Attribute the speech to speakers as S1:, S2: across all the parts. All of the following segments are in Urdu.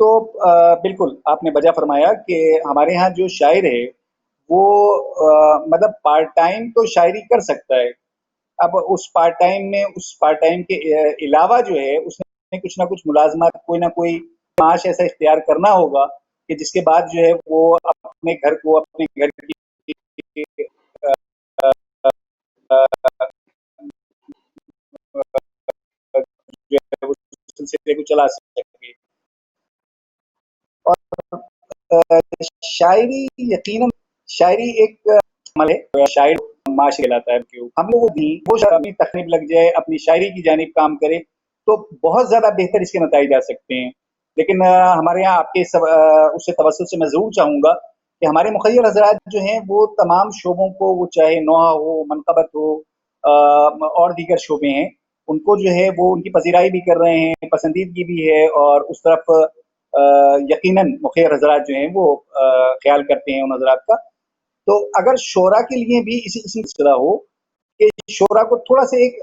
S1: تو بالکل آپ نے بجا فرمایا کہ ہمارے ہاں جو شاعر ہے وہ مطلب پارٹ ٹائم تو شاعری کر سکتا ہے. اب اس پارٹ ٹائم میں اس پارٹ ٹائم کے علاوہ جو ہے اس نے کچھ نہ کچھ ملازمات کوئی نہ کوئی معاش ایسا اختیار کرنا ہوگا کہ جس کے بعد جو ہے وہ اپنے گھر کو اپنے گھر کی جو ہے اس سلسلے کو چلا سکے. اور شاعری یقیناً شاعری ایک عمل ہے. شاعر معاش کہلاتا ہے. ہم لوگوں بھی وہ اپنی تخلیق لگ جائے اپنی شاعری کی جانب کام کرے تو بہت زیادہ بہتر اس کے نتائج آ سکتے ہیں. لیکن ہمارے یہاں آپ کے اس سے توسط سے میں ضرور چاہوں گا کہ ہمارے مخیر حضرات جو ہیں وہ تمام شعبوں کو وہ چاہے نوحہ ہو منقبت ہو اور دیگر شعبے ہیں ان کو جو ہے وہ ان کی پذیرائی بھی کر رہے ہیں پسندیدگی بھی ہے اور اس طرف یقیناً مخیر حضرات جو ہیں وہ خیال کرتے ہیں ان حضرات کا. تو اگر شعراء کے لیے بھی اسی قسم کی صلاح ہو کہ شعراء کو تھوڑا سا ایک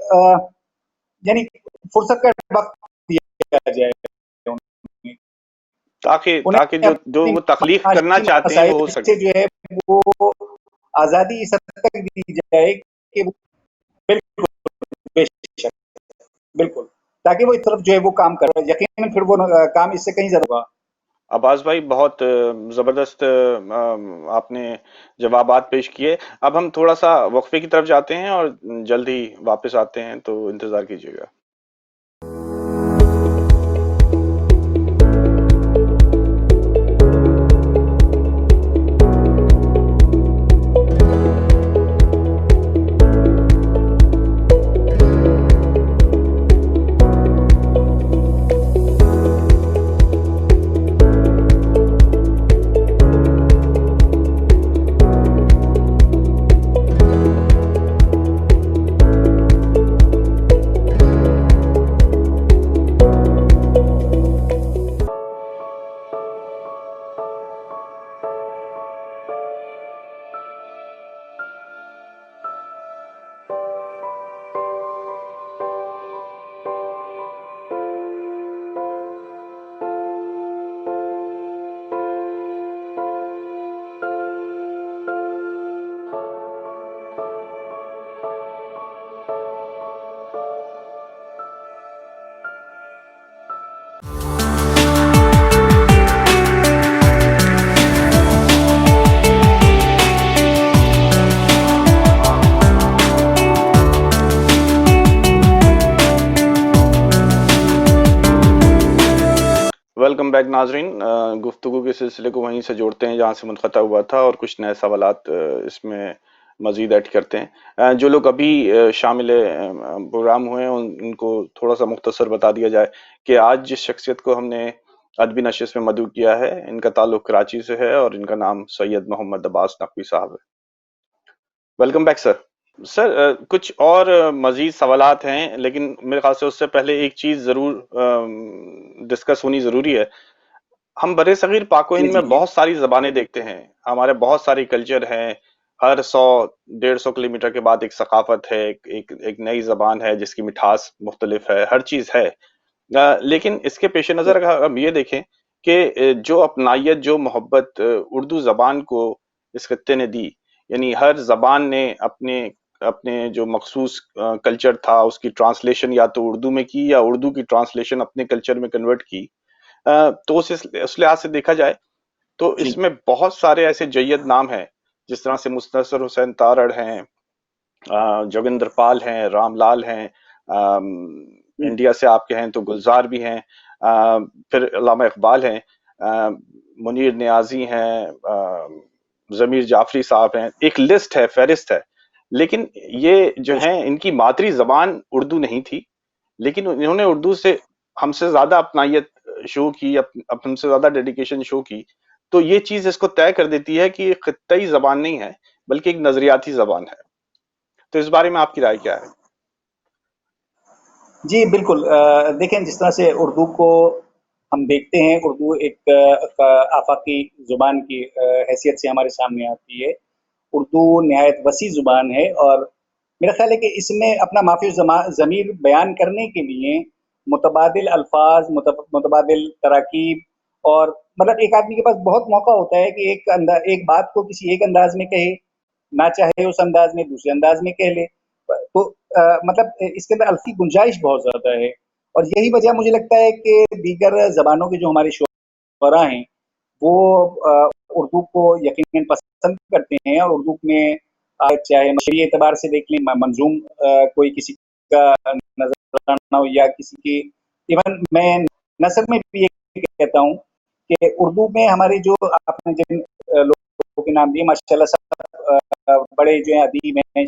S1: یعنی فرصت کا وقت دیا جائے
S2: تاکہ جو وہ تخلیق کرنا چاہتے ہیں وہ ہو سکے.
S1: جو ہے وہ آزادی اس حد تک دی جائے کہ بالکل بے شک بالکل تاکہ وہ اس طرف جو ہے وہ کام کرے. یقیناً پھر وہ کام اس سے کہیں زیادہ ہوگا.
S2: عباس بھائی بہت زبردست آپ نے جوابات پیش کیے. اب ہم تھوڑا سا وقفے کی طرف جاتے ہیں اور جلد ہی واپس آتے ہیں تو انتظار کیجیے گا. ویلکم بیک ناظرین. گفتگو کے سلسلے کو وہیں سے جوڑتے ہیں جہاں سے منقطع ہوا تھا اور کچھ نئے سوالات اس میں مزید ایڈ کرتے ہیں. جو لوگ ابھی شامل پروگرام ہوئے ہیں ان کو تھوڑا سا مختصر بتا دیا جائے کہ آج جس شخصیت کو ہم نے ادبی نشست میں مدعو کیا ہے ان کا تعلق کراچی سے ہے اور ان کا نام سید محمد عباس نقوی صاحب ہے. ویلکم بیک سر. سر کچھ اور مزید سوالات ہیں لیکن میرے خیال سے اس سے پہلے ایک چیز ضرور ڈسکس ہونی ضروری ہے. ہم برِ صغیر پاک و ہند میں بہت ساری زبانیں دیکھتے ہیں. ہمارے بہت ساری کلچر ہیں. ہر 100-150 کلومیٹر کے بعد ایک ثقافت ہے, ایک نئی زبان ہے جس کی مٹھاس مختلف ہے, ہر چیز ہے. لیکن اس کے پیش نظر اگر ہم یہ دیکھیں کہ جو اپنائیت جو محبت اردو زبان کو اس خطے نے دی, یعنی ہر زبان نے اپنے جو مخصوص کلچر تھا اس کی ٹرانسلیشن یا تو اردو میں کی یا اردو کی ٹرانسلیشن اپنے کلچر میں کنورٹ کی. تو اس لحاظ سے دیکھا جائے تو اس میں بہت سارے ایسے جید نام ہیں جس طرح سے مستنصر حسین تارڑ ہیں, جوگندر پال ہیں, رام لال ہیں, انڈیا سے آپ کے ہیں تو گلزار بھی ہیں, پھر علامہ اقبال ہیں, منیر نیازی ہیں, ضمیر جعفری صاحب ہیں. ایک لسٹ ہے, فہرست ہے. لیکن یہ جو ہیں ان کی مادری زبان اردو نہیں تھی, لیکن انہوں نے اردو سے ہم سے زیادہ اپنائیت شو کی, ہم سے زیادہ ڈیڈیکیشن شو کی. تو یہ چیز اس کو طے کر دیتی ہے کہ یہ خطائی زبان نہیں ہے بلکہ ایک نظریاتی زبان ہے. تو اس بارے میں آپ کی رائے کیا ہے؟
S1: جی بالکل. دیکھیں جس طرح سے اردو کو ہم دیکھتے ہیں, اردو ایک آفاقی زبان کی حیثیت سے ہمارے سامنے آتی ہے. اردو نہایت وسیع زبان ہے اور میرا خیال ہے کہ اس میں اپنا مافی ضمیر بیان کرنے کے لیے متبادل الفاظ, متبادل تراکیب اور مطلب ایک آدمی کے پاس بہت موقع ہوتا ہے کہ ایک بات کو کسی ایک انداز میں کہے، نہ چاہے اس انداز میں دوسرے انداز میں کہہ لے، تو مطلب اس کے اندر الفاظ کی گنجائش بہت زیادہ ہے. اور یہی وجہ مجھے لگتا ہے کہ دیگر زبانوں کے جو ہمارے شعراء ہیں وہ اردو کو یقیناً پسند کرتے ہیں، اور اردو میں چاہے شعری اعتبار سے دیکھ لیں، منظوم کوئی کسی کا نظرانہ ہو یا کسی کی، ایون میں نثر میں بھی یہ کہتا ہوں کہ اردو میں ہمارے جو آپ نے جن لوگوں کے نام دیے ماشاء اللہ سب بڑے جو ہیں ادیب ہیں،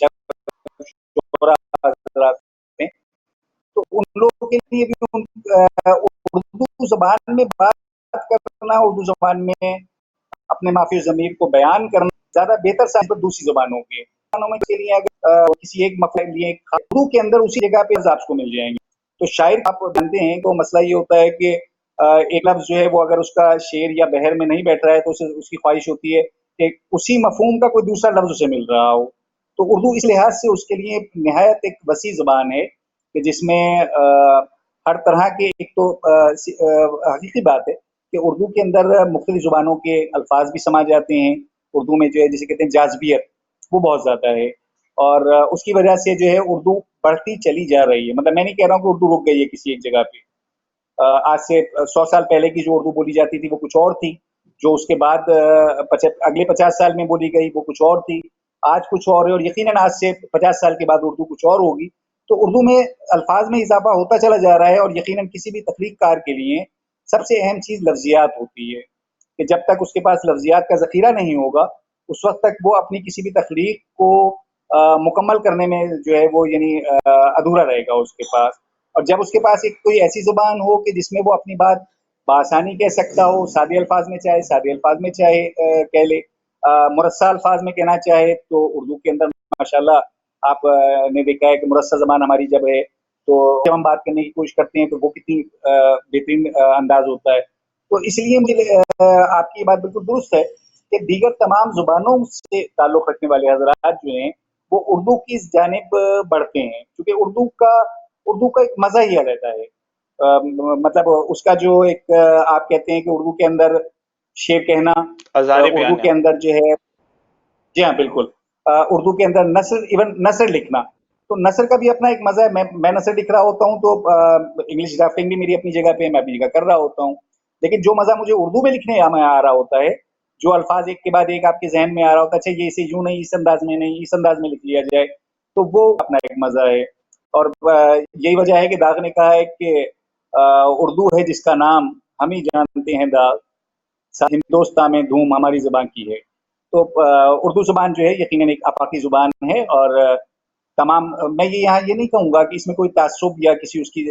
S1: شعراء حضرات ہیں، تو ان لوگوں کے لیے بھی اردو زبان میں بات کرنا، اردو زبان میں اپنے معافی ضمیر کو بیان کرنا زیادہ بہتر سائنس دوسری زبانوں کے لیے اگر کسی ایک مقصد لیے اردو کے اندر اسی جگہ پہ آپ کو مل جائیں گے. تو شاعر آپ جانتے ہیں تو مسئلہ یہ ہوتا ہے کہ ایک لفظ جو ہے وہ اگر اس کا شعر یا بحر میں نہیں بیٹھ رہا ہے تو اس کی خواہش ہوتی ہے کہ اسی مفہوم کا کوئی دوسرا لفظ اسے مل رہا ہو. تو اردو اس لحاظ سے اس کے لیے نہایت ایک وسیع زبان ہے کہ جس میں ہر طرح کے، ایک تو حقیقی بات ہے کہ اردو کے اندر مختلف زبانوں کے الفاظ بھی سما جاتے ہیں. اردو میں جو ہے جسے کہتے ہیں جاذبیت، وہ بہت زیادہ ہے، اور اس کی وجہ سے جو ہے اردو بڑھتی چلی جا رہی ہے. مطلب میں نہیں کہہ رہا ہوں کہ اردو رک گئی ہے کسی ایک جگہ پہ. آج سے 100 سال پہلے کی جو اردو بولی جاتی تھی وہ کچھ اور تھی، جو اس کے بعد اگلے 50 سال میں بولی گئی وہ کچھ اور تھی، آج کچھ اور ہے، اور یقیناً آج سے 50 سال کے بعد اردو کچھ اور ہوگی. تو اردو میں الفاظ میں اضافہ ہوتا چلا جا رہا ہے، اور یقیناً کسی بھی تخلیق کار کے لیے سب سے اہم چیز لفظیات ہوتی ہے کہ جب تک اس کے پاس لفظیات کا ذخیرہ نہیں ہوگا اس وقت تک وہ اپنی کسی بھی تخلیق کو مکمل کرنے میں جو ہے وہ یعنی ادھورا رہے گا اس کے پاس. اور جب اس کے پاس ایک کوئی ایسی زبان ہو کہ جس میں وہ اپنی بات بآسانی کہہ سکتا ہو، سادے الفاظ میں چاہے سادے الفاظ میں چاہے کہہ لے، مرصع الفاظ میں کہنا چاہے، تو اردو کے اندر ماشاءاللہ آپ نے دیکھا ہے کہ مرصع زبان ہماری جب ہے تو جب ہم بات کرنے کی کوشش کرتے ہیں تو وہ کتنی بہترین انداز ہوتا ہے. تو اس لیے مجھے آپ کی یہ بات بالکل درست ہے کہ دیگر تمام زبانوں سے تعلق رکھنے والے حضرات جو ہیں وہ اردو کی جانب بڑھتے ہیں، کیونکہ اردو کا ایک مزہ ہی رہتا ہے. مطلب اس کا جو ایک آپ کہتے ہیں کہ اردو کے اندر شعر کہنا،
S2: ہزارے
S1: اردو
S2: بیان ہے.
S1: کے اندر جو ہے، جی ہاں بالکل، اردو کے اندر نثر لکھنا، تو نثر کا بھی اپنا ایک مزہ ہے. میں نثر لکھ رہا ہوتا ہوں تو انگلش ڈرافٹنگ بھی میری اپنی جگہ پہ، میں اپنی جگہ کر رہا ہوتا ہوں، لیکن جو مزہ مجھے اردو میں لکھنے میں آ رہا ہوتا ہے، جو الفاظ ایک کے بعد ایک آپ کے ذہن میں آ رہا ہوتا ہے، اچھا یہ اسے یوں نہیں، اس انداز میں نہیں، اس انداز میں لکھ لیا جائے، تو وہ اپنا ایک مزہ ہے. اور یہی وجہ ہے کہ داغ نے کہا ہے کہ اردو ہے جس کا نام ہم ہی جانتے ہیں داغ، ہندوستان میں دھوم ہماری زبان کی ہے. تو اردو زبان جو ہے یقیناً ایک آفاقی زبان ہے، اور تمام میں یہاں یہ نہیں کہوں گا کہ اس میں کوئی تعصب یا کسی اس کی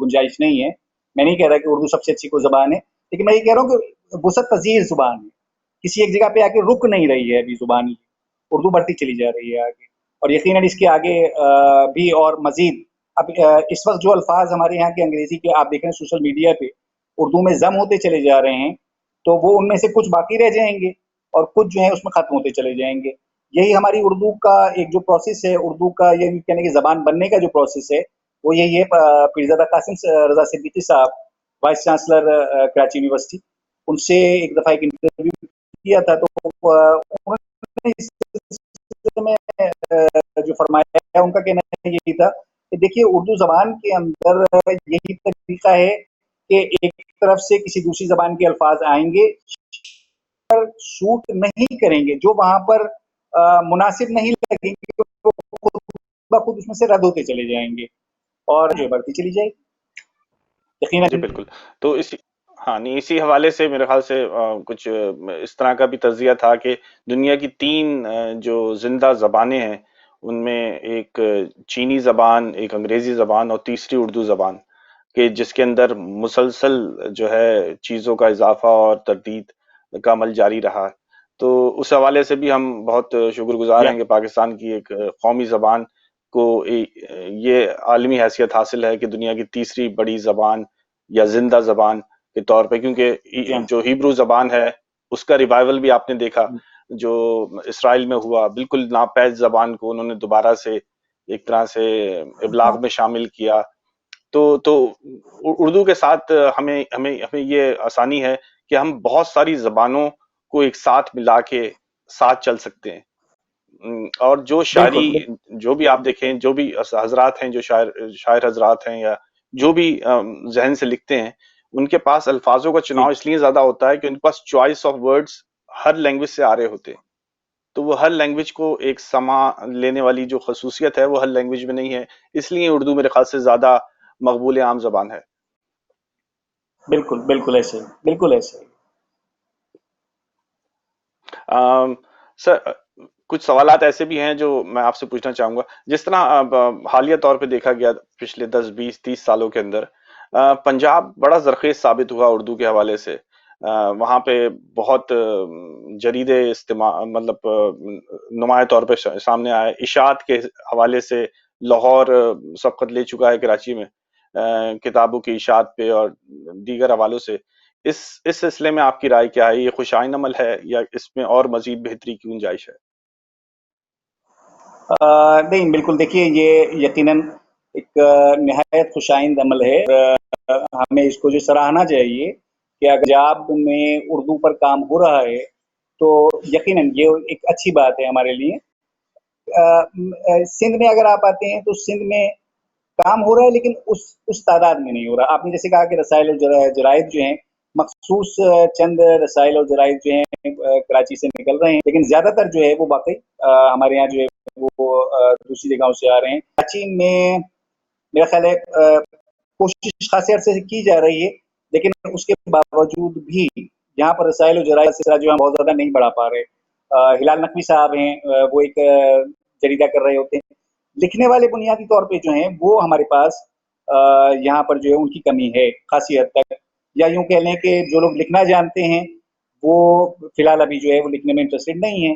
S1: گنجائش نہیں ہے. میں نہیں کہہ رہا کہ اردو سب سے اچھی کوئی زبان ہے، لیکن میں یہ کہہ رہا ہوں کہ وسعت پذیر زبان ہے، کسی ایک جگہ پہ آ کے رک نہیں رہی ہے. ابھی زبان اردو بڑھتی چلی جا رہی ہے آگے، اور یقیناً اس کے آگے بھی اور مزید. اب اس وقت جو الفاظ ہمارے یہاں کے انگریزی کے آپ دیکھ رہے ہیں سوشل میڈیا پہ اردو میں ضم ہوتے چلے جا رہے ہیں، تو وہ ان میں سے کچھ باقی رہ جائیں گے اور کچھ جو ہے اس میں ختم ہوتے چلے جائیں گے. یہی ہماری اردو کا ایک جو پروسیس ہے، اردو کا یہ کہنے کی زبان بننے کا جو پروسیس ہے وہ یہی ہے. پیرزادہ قاسم رضا صدیقی صاحب، وائس چانسلر کراچی یونیورسٹی، ان سے ایک دفعہ ایک انٹرویو کیا تھا، تو انہوں نے اس سلسلے میں جو فرمایا ہے ان کا کہنا یہی تھا کہ دیکھیے اردو زبان کے اندر یہی طریقہ ہے کہ ایک طرف سے کسی دوسری زبان کے الفاظ آئیں گے، سوٹ نہیں کریں گے، جو وہاں پر مناسب نہیں لگیں گے وہ خود بخود اس میں سے رد ہوتے چلے جائیں گے اور جو بڑھتی چلی جائے گی
S2: جی
S1: یقیناً.
S2: بالکل. تو ہاں نہیں، اسی حوالے سے میرے خیال سے کچھ اس طرح کا بھی تجزیہ تھا کہ دنیا کی 3 جو زندہ زبانیں ہیں ان میں ایک چینی زبان، ایک انگریزی زبان اور تیسری اردو زبان، کہ جس کے اندر مسلسل جو ہے چیزوں کا اضافہ اور تردید کا عمل جاری رہا. تو اس حوالے سے بھی ہم بہت شکر گزار ہیں کہ پاکستان کی ایک قومی زبان کو یہ عالمی حیثیت حاصل ہے کہ دنیا کی تیسری بڑی زبان یا زندہ زبان کے طور پہ، کیونکہ جو ہیبرو زبان ہے اس کا ریوائول بھی آپ نے دیکھا جو اسرائیل میں ہوا، بالکل ناپید زبان کو انہوں نے دوبارہ سے ایک طرح سے ابلاغ میں شامل کیا. تو اردو کے ساتھ ہمیں ہمیں ہمیں یہ آسانی ہے کہ ہم بہت ساری زبانوں کو ایک ساتھ ملا کے ساتھ چل سکتے ہیں. اور جو شاعری،
S1: بالکل
S2: جو بھی آپ دیکھیں، جو بھی حضرات ہیں، جو شاعر حضرات ہیں، یا جو بھی ذہن سے لکھتے ہیں، ان کے پاس الفاظوں کا
S1: جی
S2: چناؤ اس لیے زیادہ ہوتا ہے کہ ان کے پاس چوائس آف ورڈز ہر لینگویج سے آ رہے ہوتے ہیں. تو وہ ہر لینگویج کو ایک سما لینے والی جو خصوصیت ہے وہ ہر لینگویج میں نہیں ہے، اس لیے اردو میرے خیال سے زیادہ مقبول عام زبان ہے.
S1: بالکل بالکل ایسے ہی، بالکل ایسے ہی.
S2: سر، کچھ سوالات ایسے بھی ہیں جو میں آپ سے پوچھنا چاہوں گا. جس طرح حالیہ طور پہ دیکھا گیا پچھلے 10 20 30 سالوں کے اندر پنجاب بڑا زرخیز ثابت ہوا اردو کے حوالے سے. وہاں پہ بہت جریدے مطلب نمایاں طور پہ سامنے آئے. اشاعت کے حوالے سے لاہور سبقت لے چکا ہے کراچی میں کتابوں کی اشاعت پہ اور دیگر حوالوں سے. اس سلسلے میں آپ کی رائے کیا ہے؟ یہ خوش آئند عمل ہے یا اس میں اور مزید بہتری کی گنجائش ہے؟
S1: نہیں بالکل، دیکھیے یہ یقیناً ایک نہایت خوش آئند عمل ہے. ہمیں اس کو جو سراہنا چاہیے کہ اگر پنجاب میں اردو پر کام ہو رہا ہے تو یقیناً یہ ایک اچھی بات ہے ہمارے لیے. سندھ میں اگر آپ آتے ہیں تو سندھ میں کام ہو رہا ہے لیکن اس تعداد میں نہیں ہو رہا. آپ نے جیسے کہا کہ رسائل اور جرائد جو ہیں، مخصوص چند رسائل اور جرائد جو ہیں کراچی سے نکل رہے ہیں، لیکن زیادہ تر جو ہے وہ باقی ہمارے یہاں جو ہے وہ دوسری جگہوں سے آ رہے ہیں. کراچی میں میرا خیال ہے کوشش خاصے عرصے سے کی جا رہی ہے، لیکن اس کے باوجود بھی یہاں پر رسائل و جرائد کا سلسلہ جو ہے بہت زیادہ نہیں بڑھا پا رہے. ہلال نقوی صاحب ہیں، وہ ایک جریدہ کر رہے ہوتے ہیں. لکھنے والے بنیادی طور پہ جو ہیں وہ ہمارے پاس یہاں پر جو ہے ان کی کمی ہے خاصی حد تک، یا یوں کہہ لیں کہ جو لوگ لکھنا جانتے ہیں وہ فی الحال ابھی جو ہے وہ لکھنے میں انٹرسٹڈ نہیں ہیں.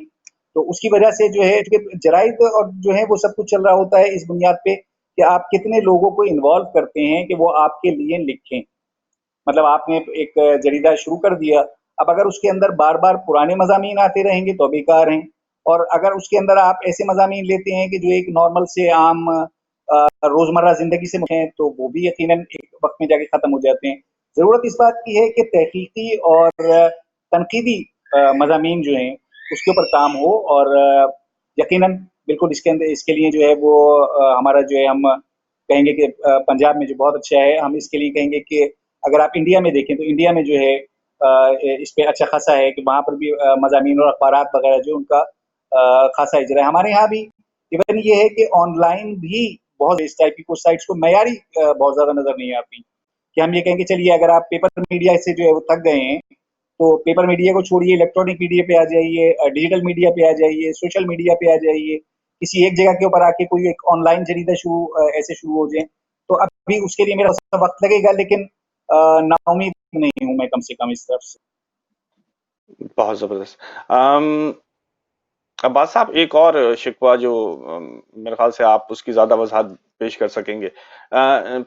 S1: تو اس کی وجہ سے جو ہے جرائد اور جو ہے وہ سب کچھ چل رہا ہوتا ہے اس بنیاد پہ کہ آپ کتنے لوگوں کو انوالو کرتے ہیں کہ وہ آپ کے لیے لکھیں. مطلب آپ نے ایک جریدہ شروع کر دیا، اب اگر اس کے اندر بار بار پرانے مضامین آتے رہیں گے تو بیکار ہیں، اور اگر اس کے اندر آپ ایسے مضامین لیتے ہیں کہ جو ایک نارمل سے عام روزمرہ زندگی سے ہیں تو وہ بھی یقیناً ایک وقت میں جا کے ختم ہو جاتے ہیں. ضرورت اس بات کی ہے کہ تحقیقی اور تنقیدی مضامین جو ہیں اس کے اوپر کام ہو، اور یقیناً بالکل اس کے لیے جو ہے وہ ہمارا جو ہے ہم کہیں گے کہ پنجاب میں جو بہت اچھا ہے، ہم اس کے لیے کہیں گے کہ اگر آپ انڈیا میں دیکھیں تو انڈیا میں جو ہے اس پہ اچھا خاصا ہے کہ وہاں پر بھی مضامین اور اخبارات وغیرہ جو ان کا خاصا اجرا ہے. ہمارے یہاں بھی ایون یہ ہے کہ آن لائن بھی بہت اس ٹائپ کی کچھ سائٹس کو معیاری بہت زیادہ نظر نہیں آتی کہ ہم یہ کہیں گے چلیے اگر آپ پیپر میڈیا سے جو ہے وہ تھک گئے ہیں تو پیپر میڈیا کو چھوڑیے، الیکٹرانک میڈیا پہ آ جائیے، ڈیجیٹل میڈیا پہ آ جائیے، سوشل میڈیا پہ آ جائیے، کسی ایک جگہ کے اوپر آ کے کوئی ایک آن لائن جریدہ ایسے شروع ہو جائیں. تو ابھی اس کے لیے میرا وقت لگے گا، لیکن نا امید نہیں ہوں میں کم سے کم اس طرف سے.
S2: بہت زبردست. عباس صاحب، ایک اور شکوہ جو میرے خیال سے آپ اس کی زیادہ وضاحت پیش کر سکیں گے.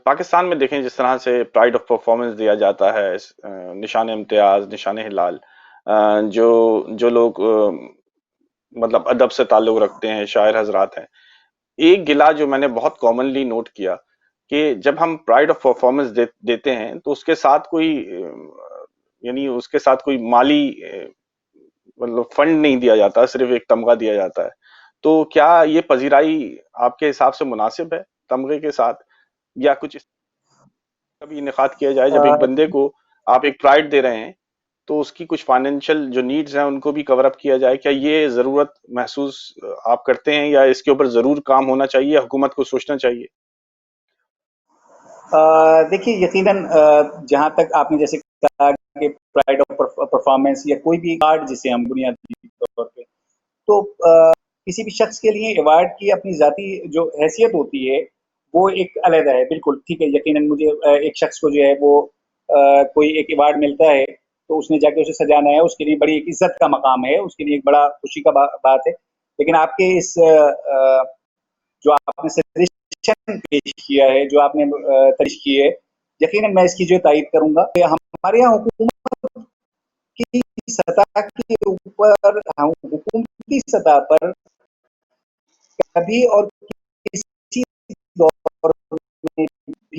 S2: پاکستان میں دیکھیں جس طرح سے پرائڈ آف پرفارمنس دیا جاتا ہے، نشان امتیاز، نشان ہلال، جو لوگ مطلب ادب سے تعلق رکھتے ہیں، شاعر حضرات ہیں، ایک گلا جو میں نے بہت کامنلی نوٹ کیا کہ جب ہم پرائڈ آف پرفارمنس دیتے ہیں تو اس کے ساتھ کوئی یعنی اس کے ساتھ کوئی مالی مطلب فنڈ نہیں دیا جاتا، صرف ایک تمغہ دیا جاتا ہے. تو کیا یہ پذیرائی آپ کے حساب سے مناسب ہے تمغے کے ساتھ، یا کچھ کبھی انعقاد کیا جائے جب ایک بندے کو آپ ایک پرائڈ دے رہے ہیں تو اس کی کچھ فائنینشیل جو نیڈز ہیں ان کو بھی کور اپ کیا جائے؟ کیا یہ ضرورت محسوس آپ کرتے ہیں، یا اس کے اوپر ضرور کام ہونا چاہیے، حکومت کو سوچنا چاہیے؟
S1: دیکھیے یقیناً جہاں تک آپ نے جیسے کہا کہ پرائڈ آف پرفارمنس یا کوئی بھی ایوارڈ جسے ہم بنیادی طور پہ، تو کسی بھی شخص کے لیے ایوارڈ کی اپنی ذاتی جو حیثیت ہوتی ہے وہ ایک علیحدہ ہے. بالکل ٹھیک ہے، یقیناً مجھے ایک شخص کو جو ہے وہ کوئی ایک ایوارڈ ملتا ہے تو اس نے جا کے اسے سجانا ہے، اس کے لیے بڑی ایک عزت کا مقام ہے، اس کے لیے ایک بڑا خوشی کا بات ہے. لیکن آپ کے اس جو آپ نے سجیشن پیش کیا ہے، جو آپ نے تجویز کی ہے، یقیناً میں اس کی جو تائید کروں گا کہ ہمارے یہاں حکومت کی سطح کے اوپر، حکومتی سطح پر کبھی اور کسی دور میں بھی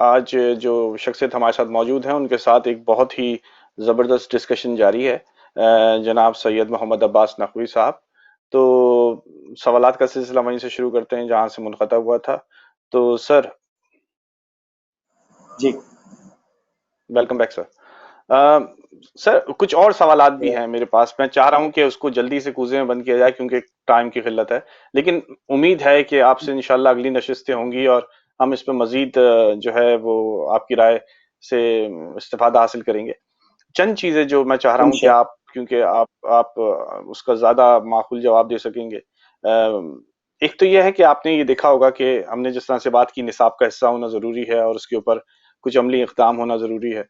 S2: آج جو شخصیت ہمارے ساتھ موجود ہیں ان کے ساتھ ایک بہت ہی زبردست ڈسکشن جاری ہے، جناب سید محمد عباس نقوی صاحب. تو سوالات کا سلسلہ وہیں سے شروع کرتے ہیں جہاں سے منقطع ہوا تھا. تو سر،
S1: جی
S2: ویلکم بیک سر. سر کچھ اور سوالات بھی ہیں میرے پاس، میں چاہ رہا ہوں کہ اس کو جلدی سے کوزے میں بند کیا جائے کیونکہ ٹائم کی قلت ہے، لیکن امید ہے کہ آپ سے انشاءاللہ اگلی نشستیں ہوں گی اور ہم اس پہ مزید جو ہے وہ آپ کی رائے سے استفادہ حاصل کریں گے. چند چیزیں جو میں چاہ رہا ہوں کہ
S1: انشاء
S2: آپ، کیونکہ آپ اس کا زیادہ معقول جواب دے سکیں گے. ایک تو یہ ہے کہ آپ نے یہ دیکھا ہوگا کہ ہم نے جس طرح سے بات کی نصاب کا حصہ ہونا ضروری ہے اور اس کے اوپر کچھ عملی اقدام ہونا ضروری ہے.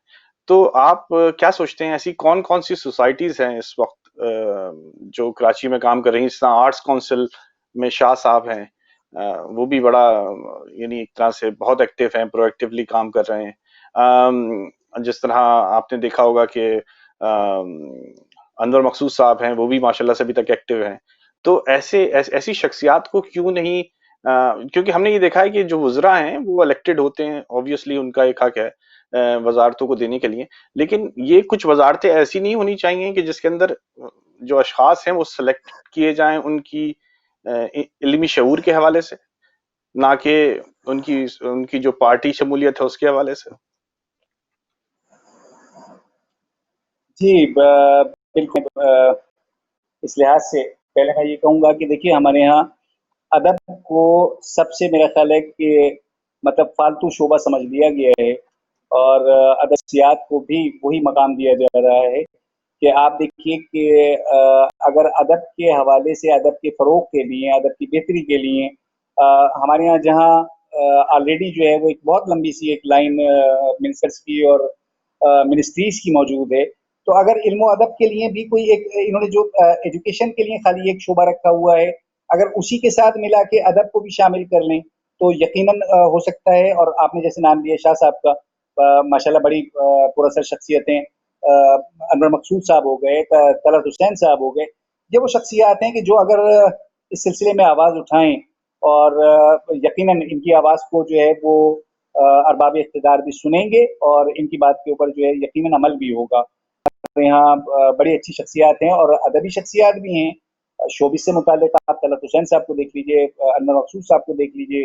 S2: تو آپ کیا سوچتے ہیں ایسی کون کون سی سوسائٹیز ہیں اس وقت جو کراچی میں کام کر رہی ہیں؟ اس طرح آرٹس کونسل میں شاہ صاحب ہیں، وہ بھی بڑا یعنی ایک طرح سے بہت ایکٹیو ہیں، پرو ایکٹیولی کام کر رہے ہیں. جس طرح آپ نے دیکھا ہوگا کہ انور مقصود صاحب ہیں، وہ بھی ماشاءاللہ سے ابھی تک ایکٹیو ہیں. تو ایسی شخصیات کو کیوں نہیں، کیونکہ ہم نے یہ دیکھا ہے کہ جو وزراء ہیں وہ الیکٹڈ ہوتے ہیں، اوبویسلی ان کا ایک حق ہے وزارتوں کو دینے کے لیے، لیکن یہ کچھ وزارتیں ایسی نہیں ہونی چاہیے کہ جس کے اندر جو اشخاص ہیں وہ سلیکٹ کیے جائیں ان کی علمی شعور کے حوالے سے، نہ کہ ان کی جو پارٹی شمولیت ہے اس کے حوالے سے.
S1: جی بالکل. اس لحاظ سے پہلے میں یہ کہوں گا کہ دیکھیے ہمارے یہاں ادب کو سب سے میرا خیال ہے کہ مطلب فالتو شعبہ سمجھ لیا گیا ہے، اور ادبیات کو بھی وہی مقام دیا جا رہا ہے کہ آپ دیکھیے کہ اگر ادب کے حوالے سے، ادب کے فروغ کے لیے، ادب کی بہتری کے لیے ہمارے یہاں جہاں آلریڈی جو ہے وہ ایک بہت لمبی سی ایک لائن منسٹرس کی اور منسٹریز کی موجود ہے، تو اگر علم و ادب کے لیے بھی کوئی ایک انہوں نے جو ایجوکیشن کے لیے خالی ایک شعبہ رکھا ہوا ہے، اگر اسی کے ساتھ ملا کے ادب کو بھی شامل کر لیں تو یقیناً ہو سکتا ہے. اور آپ نے جیسے نام لیا شاہ صاحب کا، ماشاءاللہ بڑی پراثر شخصیتیں، انور مقصود صاحب ہو گئے، طلعت حسین صاحب ہو گئے، یہ وہ شخصیات ہیں کہ جو اگر اس سلسلے میں آواز اٹھائیں اور یقیناً ان کی آواز کو جو ہے وہ ارباب اقتدار بھی سنیں گے اور ان کی بات کے اوپر جو ہے یقیناً عمل بھی ہوگا. یہاں بڑی اچھی شخصیات ہیں اور ادبی شخصیات بھی ہیں شوبز سے متعلق. آپ طلعت حسین صاحب کو دیکھ لیجئے، انور مقصود صاحب کو دیکھ لیجئے،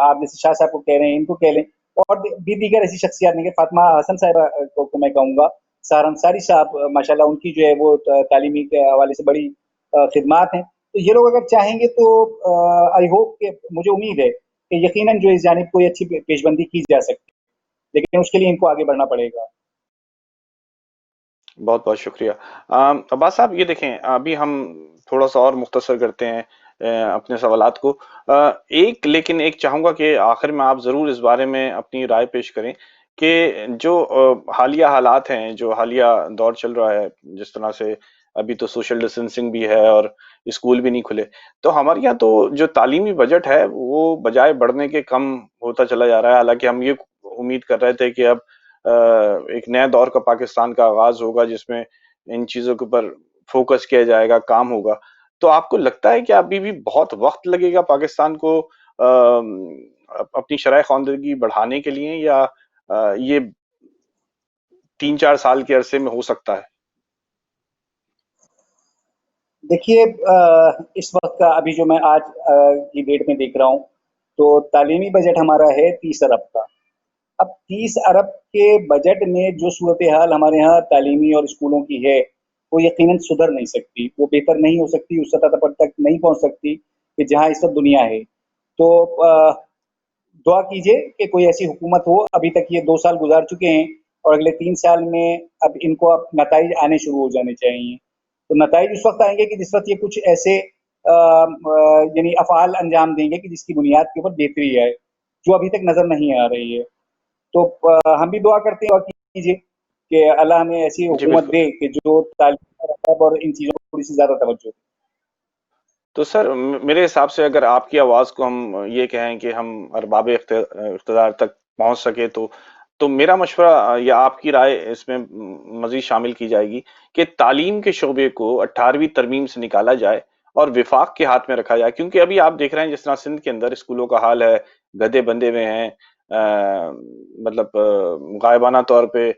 S1: آپ جیسے شاہ صاحب کو کہہ رہے ہیں، ان کو کہہ لیں، اور بھی دیگر ایسی شخصیات ہیں کہ فاطمہ حسن صاحبہ کو میں کہوں گا، سہار انصاری صاحب ماشاءاللہ ان کی جو ہے وہ تعلیمی کے حوالے سے بڑی خدمات ہیں. تو یہ لوگ اگر چاہیں گے تو آئی ہوپ کہ مجھے امید ہے کہ یقیناً جو اس جانب کوئی اچھی پیش بندی کی جا سکتی ہے، لیکن اس کے لیے ان کو آگے بڑھنا پڑے گا.
S2: بہت بہت شکریہ. عباس صاحب، یہ دیکھیں ابھی ہم تھوڑا سا اور مختصر کرتے ہیں اپنے سوالات کو. لیکن ایک چاہوں گا کہ آخر میں آپ ضرور اس بارے میں اپنی رائے پیش کریں کہ جو حالیہ حالات ہیں، جو حالیہ دور چل رہا ہے، جس طرح سے ابھی تو سوشل ڈسٹینسنگ بھی ہے اور اسکول بھی نہیں کھلے، تو ہمارے یہاں تو جو تعلیمی بجٹ ہے وہ بجائے بڑھنے کے کم ہوتا چلا جا رہا ہے. حالانکہ ہم یہ امید کر رہے تھے کہ اب ایک نئے دور کا پاکستان کا آغاز ہوگا جس میں ان چیزوں کے اوپر فوکس کیا جائے گا، کام ہوگا. تو آپ کو لگتا ہے کہ ابھی بھی بہت وقت لگے گا پاکستان کو اپنی شرح خواندگی بڑھانے کے لیے، یا یہ 3-4 سال کے عرصے میں ہو سکتا ہے؟
S1: دیکھیے اس وقت کا ابھی جو میں آج کی ڈیٹ میں دیکھ رہا ہوں تو تعلیمی بجٹ ہمارا ہے 30 ارب کا. اب 30 ارب کے بجٹ میں جو صورتحال ہمارے ہاں تعلیمی اور اسکولوں کی ہے وہ یقیناً سدھر نہیں سکتی، وہ بہتر نہیں ہو سکتی، اس سطح پر تک نہیں پہنچ سکتی کہ جہاں اس وقت دنیا ہے. تو دعا کیجئے کہ کوئی ایسی حکومت ہو. ابھی تک یہ 2 سال گزار چکے ہیں اور اگلے 3 سال میں اب ان کو اب نتائج آنے شروع ہو جانے چاہیے. تو نتائج اس وقت آئیں گے کہ جس وقت یہ کچھ ایسے یعنی افعال انجام دیں گے کہ جس کی بنیاد کے اوپر بہتری آئے، جو ابھی تک نظر نہیں آ رہی ہے. تو ہم بھی دعا کرتے ہیں اور کیجیے کہ اللہ ہمیں ایسی
S2: جی
S1: حکومت
S2: بالکل.
S1: دے کہ جو تعلیم اور ان چیزوں کو تھوڑی سی زیادہ توجہ دے.
S2: تو سر میرے حساب سے اگر آپ کی آواز کو ہم یہ کہیں کہ ہم ارباب اقتدار تک پہنچ سکے تو میرا مشورہ یا آپ کی رائے اس میں مزید شامل کی جائے گی کہ تعلیم کے شعبے کو 18ویں ترمیم سے نکالا جائے اور وفاق کے ہاتھ میں رکھا جائے. کیونکہ ابھی آپ دیکھ رہے ہیں جس طرح سندھ کے اندر اسکولوں کا حال ہے، گدھے بندھے ہوئے ہیں، مطلب غائبانہ طور پہ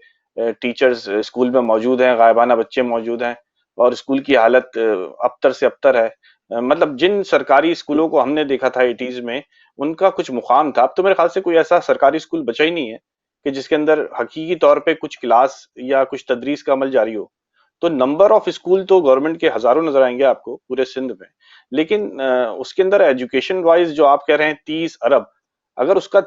S2: ٹیچرز اسکول میں موجود ہیں، غائبانہ بچے موجود ہیں، اور اسکول کی حالت ابتر سے ابتر ہے۔ مطلب جن سرکاری اسکولوں کو ہم نے دیکھا تھا 80s میں، ان کا کچھ مقام تھا۔ اب تو میرے خیال سے کوئی ایسا سرکاری اسکول بچا ہی نہیں ہے کہ جس کے اندر حقیقی طور پہ کچھ کلاس یا کچھ تدریس کا عمل جاری ہو۔ تو نمبر آف اسکول تو گورنمنٹ کے ہزاروں نظر آئیں گے آپ کو پورے سندھ میں، لیکن اس کے اندر ایجوکیشن وائز جو آپ کہہ رہے ہیں 30 ارب، اگر اس کا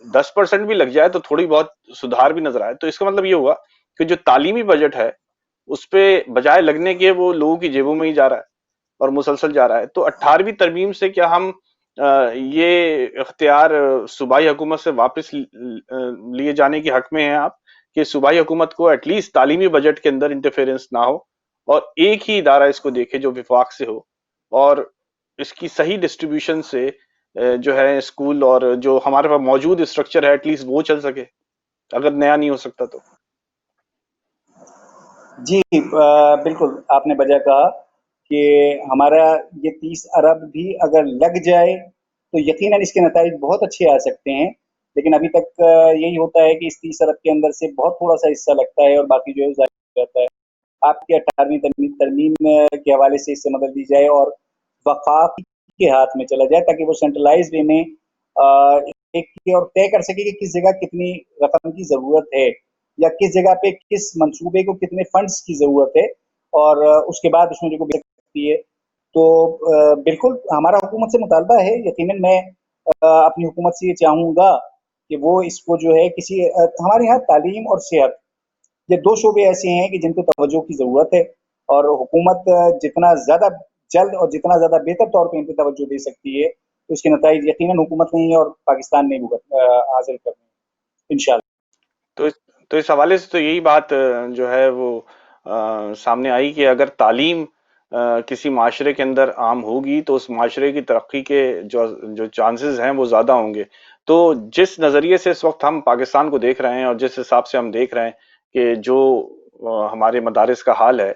S2: 10% بھی لگ جائے تو تھوڑی بہت سدھار بھی نظر آئے، تو اس کا مطلب یہ ہوا کہ جو تعلیمی بجٹ ہے اس پہ بجائے لگنے کے وہ لوگوں کی جیبوں میں ہی جا رہا ہے اور مسلسل جا رہا ہے۔ تو 18ویں ترمیم سے کیا ہم یہ اختیار صوبائی حکومت سے واپس لیے جانے کے حق میں ہیں آپ، کہ صوبائی حکومت کو ایٹ لیسٹ تعلیمی بجٹ کے اندر انٹرفیرنس نہ ہو اور ایک ہی ادارہ اس کو دیکھے جو وفاق سے ہو، اور اس کی صحیح ڈسٹریبیوشن سے جو ہے اسکول اور جو ہمارے پاس موجود اسٹرکچر ہے ایٹ لیسٹ وہ چل سکے، اگر نیا نہیں ہو سکتا تو؟
S1: جی بالکل آپ نے بجا کہا کہ ہمارا یہ 30 ارب بھی اگر لگ جائے تو یقیناً اس کے نتائج بہت اچھے آ سکتے ہیں، لیکن ابھی تک یہی ہوتا ہے کہ اس 30 ارب کے اندر سے بہت تھوڑا سا حصہ لگتا ہے اور باقی جو ہے ضائع ہو جاتا ہے۔ آپ کی 18ویں ترمیم کے حوالے سے اس سے مدد دی جائے اور وفاق کے ہاتھ میں چلا جائے تاکہ وہ سینٹرلائز وے میں ایک اور طے کر سکے کہ کس جگہ کتنی رقم کی ضرورت ہے یا کس جگہ پہ کس منصوبے کو کتنے فنڈز کی ضرورت ہے، اور اس کے بعد اس میں جو بھی سکتی ہے۔ تو بالکل ہمارا حکومت سے مطالبہ ہے، یقیناً میں اپنی حکومت سے یہ چاہوں گا کہ وہ اس کو جو ہے کسی ہمارے یہاں تعلیم اور صحت یہ دو شعبے ایسے ہیں کہ جن کو توجہ کی ضرورت ہے، اور حکومت جتنا زیادہ جلد اور جتنا زیادہ بہتر طور پہ ان پہ توجہ دے سکتی ہے تو اس کے نتائج یقیناً حکومت نہیں ہے اور پاکستان نہیں حاصل کرنے انشاءاللہ۔
S2: تو اس حوالے سے تو یہی بات جو ہے وہ سامنے آئی کہ اگر تعلیم کسی معاشرے کے اندر عام ہوگی تو اس معاشرے کی ترقی کے جو چانسز ہیں وہ زیادہ ہوں گے۔ تو جس نظریے سے اس وقت ہم پاکستان کو دیکھ رہے ہیں اور جس حساب سے ہم دیکھ رہے ہیں کہ جو ہمارے مدارس کا حال ہے،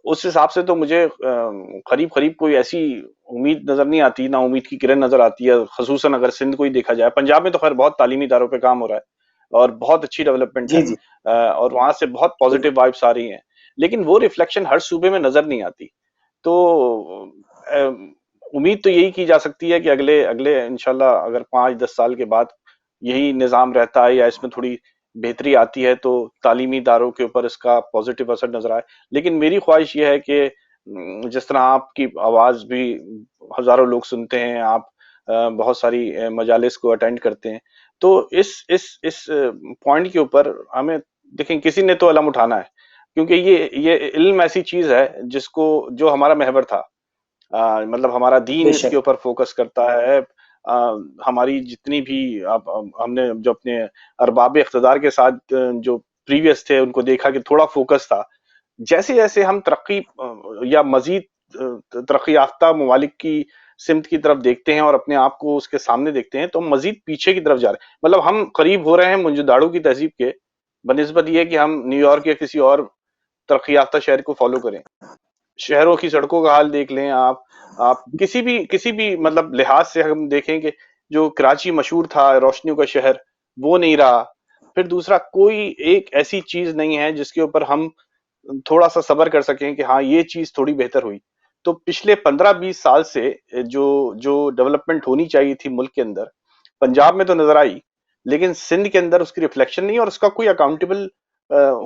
S2: اس حساب سے تو مجھے قریب قریب کوئی ایسی امید نظر نہیں آتی، نہ امید کی کرن نظر آتی ہے، خصوصاً اگر سندھ کو ہی دیکھا جائے۔ پنجاب میں تو خیر بہت تعلیمی اداروں پہ کام ہو رہا ہے اور بہت اچھی ڈیولپمنٹ ہے،
S1: جی جی
S2: اور وہاں سے بہت پازیٹیو
S1: بالکل
S2: وائبس آ رہی ہیں، لیکن وہ ریفلیکشن ہر صوبے میں نظر نہیں آتی۔ تو امید تو یہی کی جا سکتی ہے کہ اگلے انشاءاللہ اگر 5-10 سال کے بعد یہی نظام رہتا ہے یا اس میں تھوڑی بہتری آتی ہے تو تعلیمی اداروں کے اوپر اس کا پازیٹیو اثر نظر آئے۔ لیکن میری خواہش یہ ہے کہ جس طرح آپ کی آواز بھی ہزاروں لوگ سنتے ہیں، آپ بہت ساری مجالس کو اٹینڈ کرتے ہیں، تو اس پوائنٹ کے اوپر ہمیں دیکھیں کسی نے تو علم اٹھانا ہے، کیونکہ یہ علم ایسی چیز ہے جس کو جو ہمارا محور تھا، مطلب ہمارا دین
S1: بے
S2: اس کے
S1: شک
S2: اوپر فوکس کرتا ہے۔ ہماری جتنی بھی ہم نے جو اپنے ارباب اقتدار کے ساتھ جو پریویس تھے ان کو دیکھا کہ تھوڑا فوکس تھا، جیسے جیسے ہم ترقی یا مزید ترقی یافتہ ممالک کی سمت کی طرف دیکھتے ہیں اور اپنے آپ کو اس کے سامنے دیکھتے ہیں تو ہم مزید پیچھے کی طرف جا رہے ہیں۔ مطلب ہم قریب ہو رہے ہیں منجداڑو کی تہذیب کے بنسبت یہ کہ ہم نیو یارک یا کسی اور ترقی یافتہ شہر کو فالو کریں۔ شہروں کی سڑکوں کا حال دیکھ لیں آپ کسی بھی مطلب لحاظ سے ہم دیکھیں کہ جو کراچی مشہور تھا روشنیوں کا شہر، وہ نہیں رہا۔ پھر دوسرا کوئی ایک ایسی چیز نہیں ہے جس کے اوپر ہم تھوڑا سا صبر کر سکیں کہ ہاں یہ چیز تھوڑی بہتر ہوئی۔ تو پچھلے 15-20 سال سے جو ڈیولپمنٹ ہونی چاہیے تھی ملک کے اندر، پنجاب میں تو نظر آئی، لیکن سندھ کے اندر اس کی ریفلیکشن نہیں اور اس کا کوئی اکاؤنٹیبل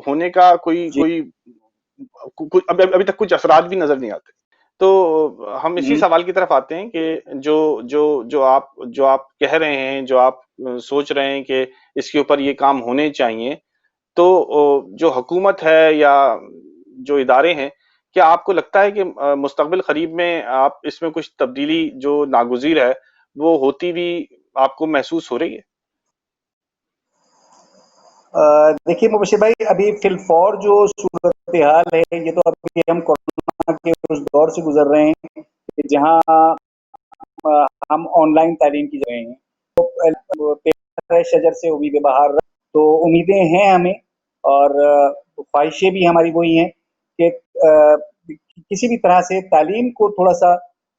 S2: ہونے کا
S1: جی
S2: ابھی تک کچھ اثرات بھی نظر نہیں آتے۔ تو ہم اسی سوال کی طرف آتے ہیں کہ جو آپ کہہ رہے ہیں، جو آپ سوچ رہے ہیں کہ اس کے اوپر یہ کام ہونے چاہیے، تو جو حکومت ہے یا جو ادارے ہیں، کیا آپ کو لگتا ہے کہ مستقبل قریب میں آپ اس میں کچھ تبدیلی جو ناگزیر ہے وہ ہوتی بھی آپ کو محسوس ہو رہی ہے؟
S1: دیکھیے مبشر بھائی، ابھی فی الفور جو صورتحال ہے یہ تو ابھی ہم کورونا کے اس دور سے گزر رہے ہیں کہ جہاں ہم آن لائن تعلیم کی جا رہے ہیں، تو پیڑ شجر سے امید بہار، تو امیدیں ہیں ہمیں اور خواہشیں بھی ہماری وہی ہیں کہ کسی بھی طرح سے تعلیم کو تھوڑا سا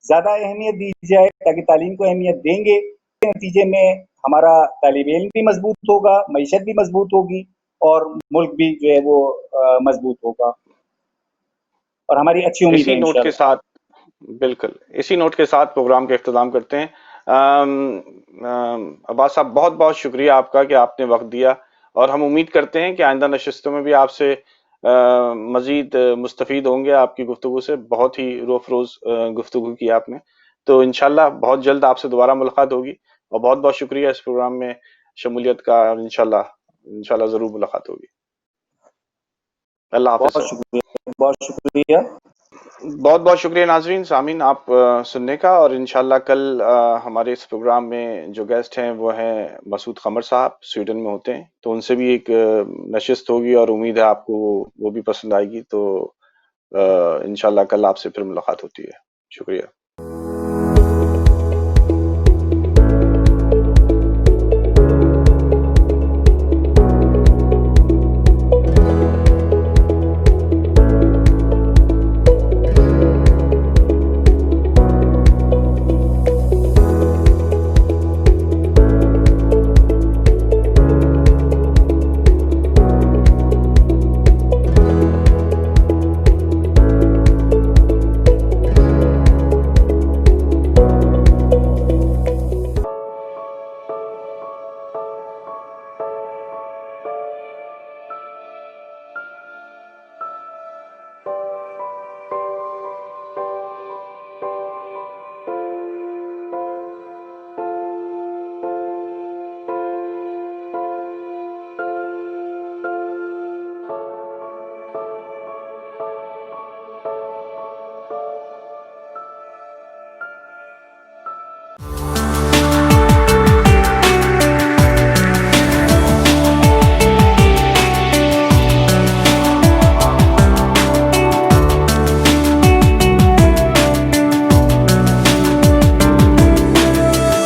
S1: زیادہ اہمیت دی جائے، تاکہ تعلیم کو اہمیت دیں گے نتیجے میں ہمارا طالب علم بھی مضبوط ہوگا، معیشت بھی مضبوط ہوگی، اور ملک بھی جو ہے وہ مضبوط ہوگا، اور ہماری اچھی امید
S2: اسی
S1: ہے
S2: نوٹ کے
S1: انشاءاللہ۔
S2: ساتھ بالکل اسی نوٹ کے ساتھ پروگرام کا اختتام کرتے ہیں۔ عباس صاحب بہت بہت شکریہ آپ کا کہ آپ نے وقت دیا، اور ہم امید کرتے ہیں کہ آئندہ نشستوں میں بھی آپ سے مزید مستفید ہوں گے۔ آپ کی گفتگو سے بہت ہی روح افروز گفتگو کی آپ نے، تو انشاءاللہ بہت جلد آپ سے دوبارہ ملاقات ہوگی، اور بہت بہت شکریہ اس پروگرام میں شمولیت کا، اور انشاءاللہ ضرور ملاقات ہوگی۔ اللہ حافظ
S1: بہت
S2: صاحب۔
S1: شکریہ، بہت شکریہ۔
S2: بہت بہت شکریہ ناظرین سامعین آپ سننے کا، اور انشاءاللہ کل ہمارے اس پروگرام میں جو گیسٹ ہیں وہ ہیں مسعود قمر صاحب، سویڈن میں ہوتے ہیں، تو ان سے بھی ایک نشست ہوگی، اور امید ہے آپ کو وہ بھی پسند آئے گی، تو انشاءاللہ کل آپ سے پھر ملاقات ہوتی ہے۔ شکریہ۔